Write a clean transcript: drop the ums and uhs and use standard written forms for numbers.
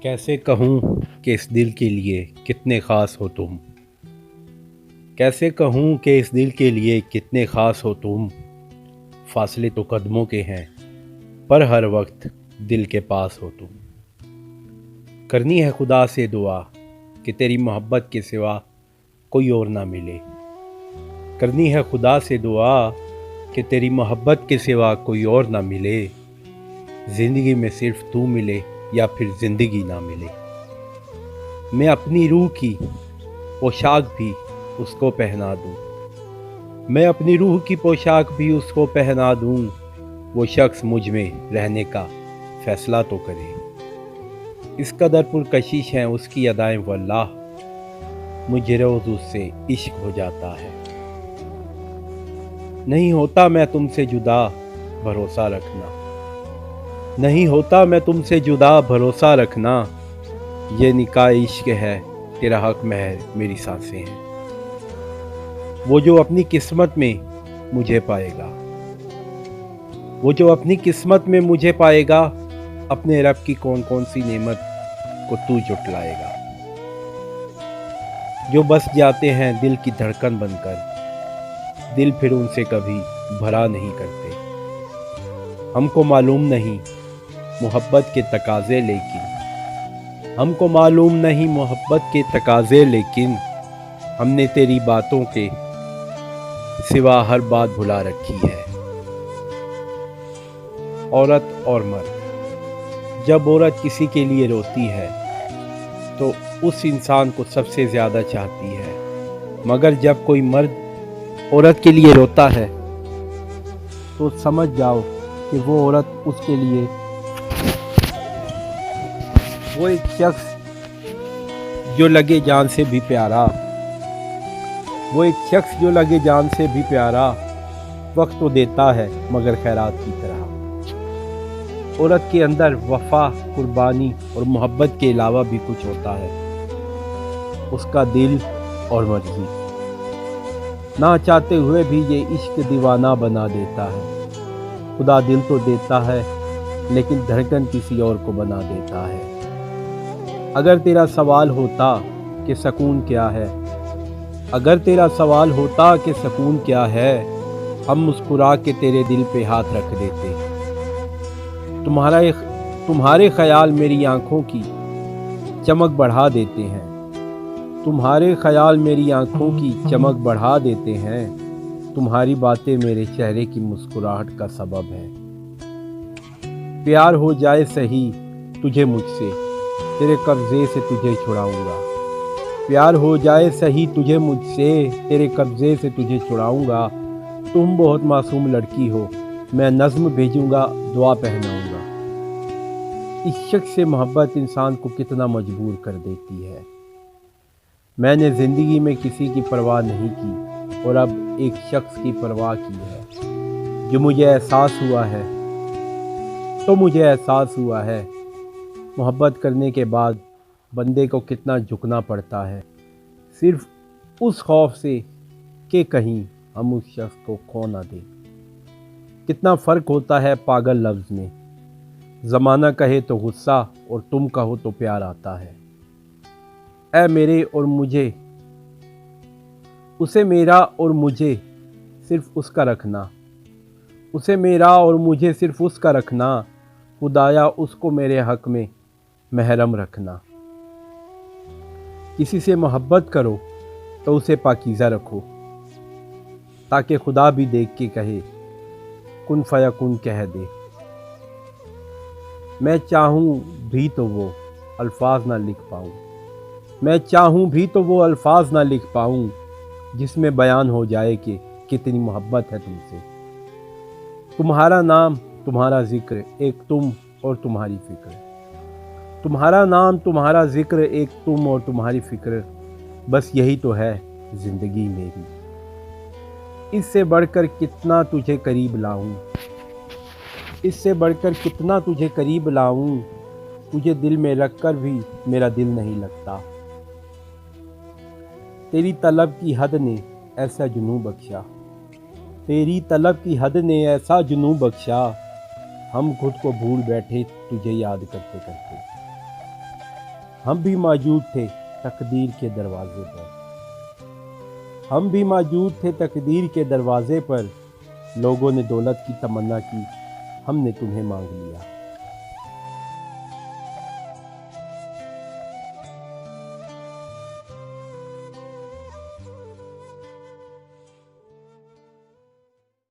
کیسے کہوں کہ اس دل کے لیے کتنے خاص ہو تم؟ کیسے کہوں کہ اس دل کے لیے کتنے خاص ہو تم؟ فاصلے تو قدموں کے ہیں پر ہر وقت دل کے پاس ہو تم۔ کرنی ہے خدا سے دعا کہ تیری محبت کے سوا کوئی اور نہ ملے۔ کرنی ہے خدا سے دعا کہ تیری محبت کے سوا کوئی اور نہ ملے۔ زندگی میں صرف تو ملے یا پھر زندگی نہ ملے۔ میں اپنی روح کی پوشاک بھی اس کو پہنا دوں، میں اپنی روح کی پوشاک بھی اس کو پہنا دوں، وہ شخص مجھ میں رہنے کا فیصلہ تو کرے۔ اس قدر پرکشش ہیں اس کی ادائیں واللہ، مجھے روز اس سے عشق ہو جاتا ہے۔ نہیں ہوتا میں تم سے جدا بھروسہ رکھنا، نہیں ہوتا میں تم سے جدا بھروسہ رکھنا، یہ نکاح عشق ہے تیرا حق مہر میری سانسیں ہیں۔ وہ جو اپنی قسمت میں مجھے پائے گا، وہ جو اپنی قسمت میں مجھے پائے گا، اپنے رب کی کون کون سی نعمت کو تو جھٹلائے گا۔ جو بس جاتے ہیں دل کی دھڑکن بن کر، دل پھر ان سے کبھی بھرا نہیں کرتے۔ ہم کو معلوم نہیں محبت کے تقاضے، لیکن ہم کو معلوم نہیں محبت کے تقاضے، لیکن ہم نے تیری باتوں کے سوا ہر بات بھلا رکھی ہے۔ عورت اور مرد، جب عورت کسی کے لیے روتی ہے تو اس انسان کو سب سے زیادہ چاہتی ہے، مگر جب کوئی مرد عورت کے لیے روتا ہے تو سمجھ جاؤ کہ وہ عورت اس کے لیے وہ ایک شخص جو لگے جان سے بھی پیارا، وہ ایک شخص جو لگے جان سے بھی پیارا، وقت تو دیتا ہے مگر خیرات کی طرح۔ عورت کے اندر وفا، قربانی اور محبت کے علاوہ بھی کچھ ہوتا ہے، اس کا دل اور مرضی۔ نہ چاہتے ہوئے بھی یہ عشق دیوانہ بنا دیتا ہے۔ خدا دل تو دیتا ہے لیکن دھڑکن کسی اور کو بنا دیتا ہے۔ اگر تیرا سوال ہوتا کہ سکون کیا ہے، اگر تیرا سوال ہوتا کہ سکون کیا ہے، ہم مسکرا کے تیرے دل پہ ہاتھ رکھ دیتے۔ تمہارے خیال میری آنکھوں کی چمک بڑھا دیتے ہیں، تمہارے خیال میری آنکھوں کی چمک بڑھا دیتے ہیں، تمہاری باتیں میرے چہرے کی مسکراہٹ کا سبب ہے۔ پیار ہو جائے سہی تجھے مجھ سے، تیرے قبضے سے تجھے چھڑاؤں گا۔ پیار ہو جائے سہی تجھے مجھ سے، تیرے قبضے سے تجھے چھڑاؤں گا۔ تم بہت معصوم لڑکی ہو، میں نظم بھیجوں گا، دعا پہناؤں گا۔ اس شخص سے محبت انسان کو کتنا مجبور کر دیتی ہے۔ میں نے زندگی میں کسی کی پرواہ نہیں کی اور اب ایک شخص کی پرواہ کی ہے، جو مجھے احساس ہوا ہے تو مجھے احساس ہوا ہے محبت کرنے کے بعد بندے کو کتنا جھکنا پڑتا ہے، صرف اس خوف سے کہ کہیں ہم اس شخص کو کھو نہ دیں۔ کتنا فرق ہوتا ہے پاگل لفظ میں، زمانہ کہے تو غصہ اور تم کہو تو پیار آتا ہے۔ اے میرے اور مجھے، اسے میرا اور مجھے صرف اس کا رکھنا، اسے میرا اور مجھے صرف اس کا رکھنا، خدایا اس کو میرے حق میں محرم رکھنا۔ کسی سے محبت کرو تو اسے پاکیزہ رکھو، تاکہ خدا بھی دیکھ کے کہے کن فیکن کہہ دے۔ میں چاہوں بھی تو وہ الفاظ نہ لکھ پاؤں، میں چاہوں بھی تو وہ الفاظ نہ لکھ پاؤں، جس میں بیان ہو جائے کہ کتنی محبت ہے تم سے۔ تمہارا نام، تمہارا ذکر، ایک تم اور تمہاری فکر، تمہارا نام، تمہارا ذکر، ایک تم اور تمہاری فکر، بس یہی تو ہے زندگی میری۔ اس سے بڑھ کر کتنا تجھے قریب لاؤں، اس سے بڑھ کر کتنا تجھے قریب لاؤں، تجھے دل میں رکھ کر بھی میرا دل نہیں لگتا۔ تیری طلب کی حد نے ایسا جنوں بخشا، تیری طلب کی حد نے ایسا جنوں بخشا، ہم خود کو بھول بیٹھے تجھے یاد کرتے کرتے۔ ہم بھی موجود تھے تقدیر کے دروازے پر، ہم بھی موجود تھے تقدیر کے دروازے پر، لوگوں نے دولت کی تمنا کی، ہم نے تمہیں مانگ لیا۔